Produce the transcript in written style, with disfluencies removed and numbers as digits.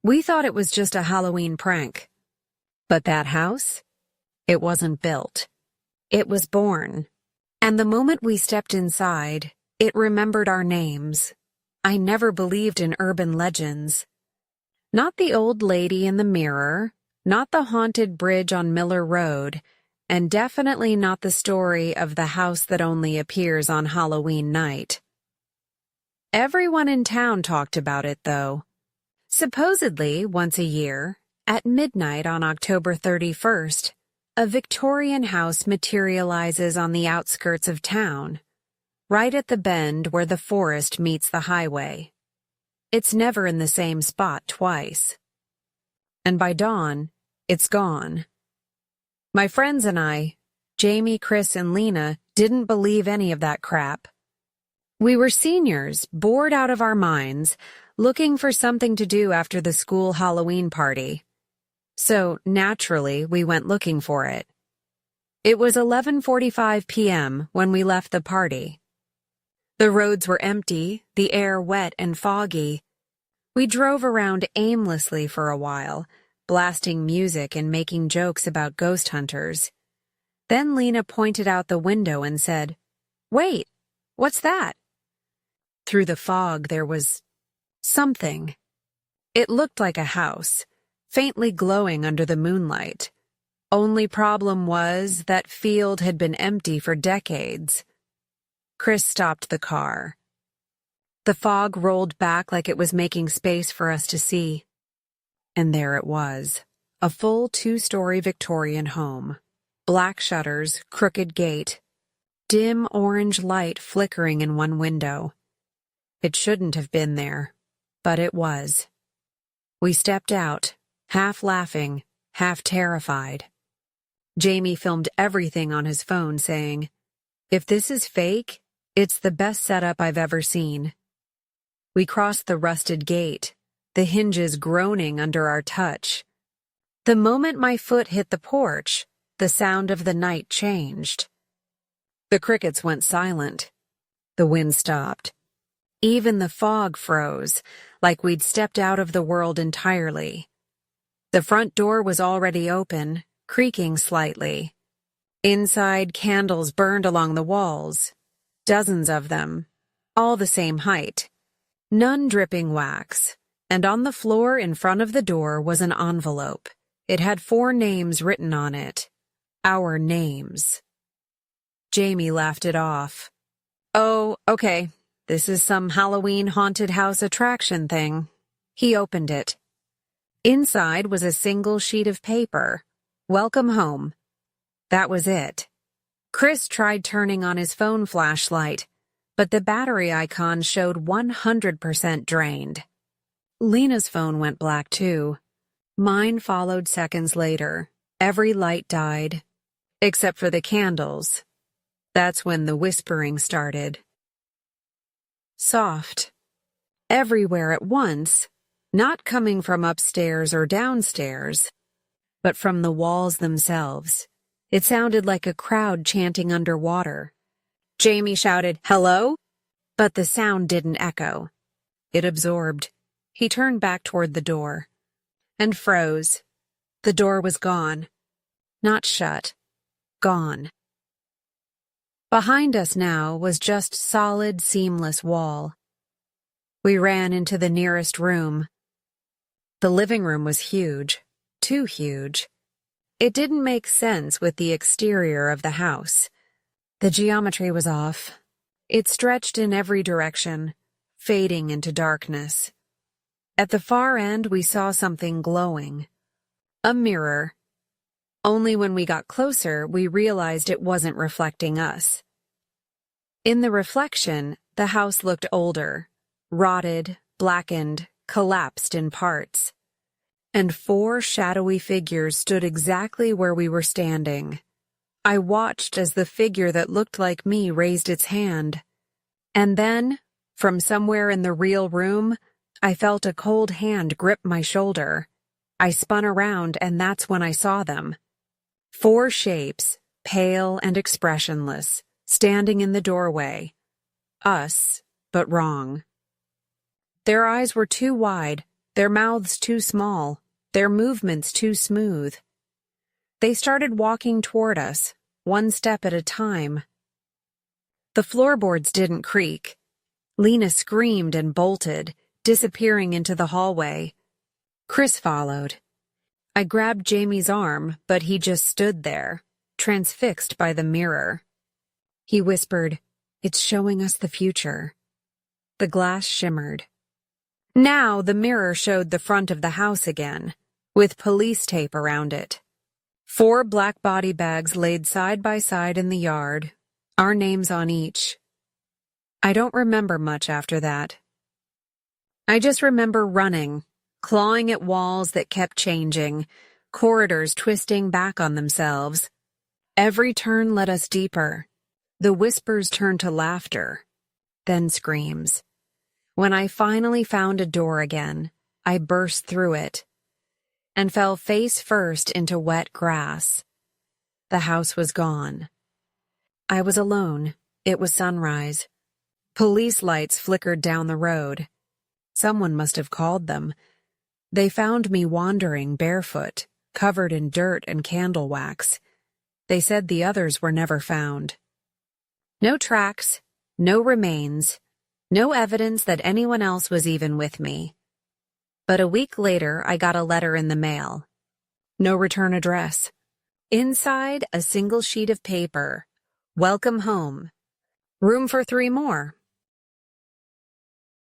We thought it was just a Halloween prank. But that house? It wasn't built. It was born. And the moment we stepped inside, it remembered our names. I never believed in urban legends. Not the old lady in the mirror, not the haunted bridge on Miller Road, and definitely not the story of the house that only appears on Halloween night. Everyone in town talked about it, though. Supposedly, once a year, at midnight on October 31st, a Victorian house materializes on the outskirts of town, right at the bend where the forest meets the highway. It's never in the same spot twice. And by dawn, it's gone. My friends and I, Jamie, Chris, and Lena, didn't believe any of that crap. We were seniors, bored out of our minds, looking for something to do after the school Halloween party. So, naturally, we went looking for it. It was 11:45 p.m. when we left the party. The roads were empty, the air wet and foggy. We drove around aimlessly for a while, blasting music and making jokes about ghost hunters. Then Lena pointed out the window and said, "Wait, what's that?" Through the fog there was something. It looked like a house, faintly glowing under the moonlight. Only problem was that field had been empty for decades. Chris stopped the car. The fog rolled back like it was making space for us to see. And there it was, a full 2-story Victorian home. Black shutters, crooked gate, dim orange light flickering in one window. It shouldn't have been there, but it was. We stepped out, half laughing, half terrified. Jamie filmed everything on his phone, saying, "If this is fake, it's the best setup I've ever seen." We crossed the rusted gate, the hinges groaning under our touch. The moment my foot hit the porch, the sound of the night changed. The crickets went silent. The wind stopped. Even the fog froze, like we'd stepped out of the world entirely. The front door was already open, creaking slightly. Inside, candles burned along the walls, dozens of them, all the same height, none dripping wax, and on the floor in front of the door was an envelope. It had 4 names written on it. Our names. Jamie laughed it off. "Oh, okay. This is some Halloween haunted house attraction thing." He opened it. Inside was a single sheet of paper. "Welcome home." That was it. Chris tried turning on his phone flashlight, but the battery icon showed 100% drained. Lena's phone went black too. Mine followed seconds later. Every light died, except for the candles. That's when the whispering started. Soft. Everywhere at once, not coming from upstairs or downstairs, but from the walls themselves. It sounded like a crowd chanting underwater. Jamie shouted, "Hello?" But the sound didn't echo. It absorbed. He turned back toward the door and froze. The door was gone. Not shut. Gone. Behind us now was just solid, seamless wall. We ran into the nearest room. The living room was huge. Too huge. It didn't make sense with the exterior of the house. The geometry was off. It stretched in every direction, fading into darkness. At the far end, we saw something glowing. A mirror. Only when we got closer, we realized it wasn't reflecting us. In the reflection, the house looked older, rotted, blackened, collapsed in parts. And 4 shadowy figures stood exactly where we were standing. I watched as the figure that looked like me raised its hand. And then, from somewhere in the real room, I felt a cold hand grip my shoulder. I spun around, and that's when I saw them. 4 shapes, pale and expressionless, standing in the doorway. Us, but wrong. Their eyes were too wide, their mouths too small, their movements too smooth. They started walking toward us, one step at a time. The floorboards didn't creak. Lena screamed and bolted, disappearing into the hallway. Chris followed. I grabbed Jamie's arm, but he just stood there, transfixed by the mirror. He whispered, "It's showing us the future." The glass shimmered. Now the mirror showed the front of the house again, with police tape around it. 4 black body bags laid side by side in the yard, our names on each. I don't remember much after that. I just remember running, clawing at walls that kept changing, corridors twisting back on themselves. Every turn led us deeper. The whispers turned to laughter, then screams. When I finally found a door again, I burst through it and fell face first into wet grass. The house was gone. I was alone. It was sunrise. Police lights flickered down the road. Someone must have called them. They found me wandering barefoot, covered in dirt and candle wax. They said the others were never found. No tracks, no remains, no evidence that anyone else was even with me. But a week later, I got a letter in the mail. No return address. Inside, a single sheet of paper. Welcome home. Room for 3 more.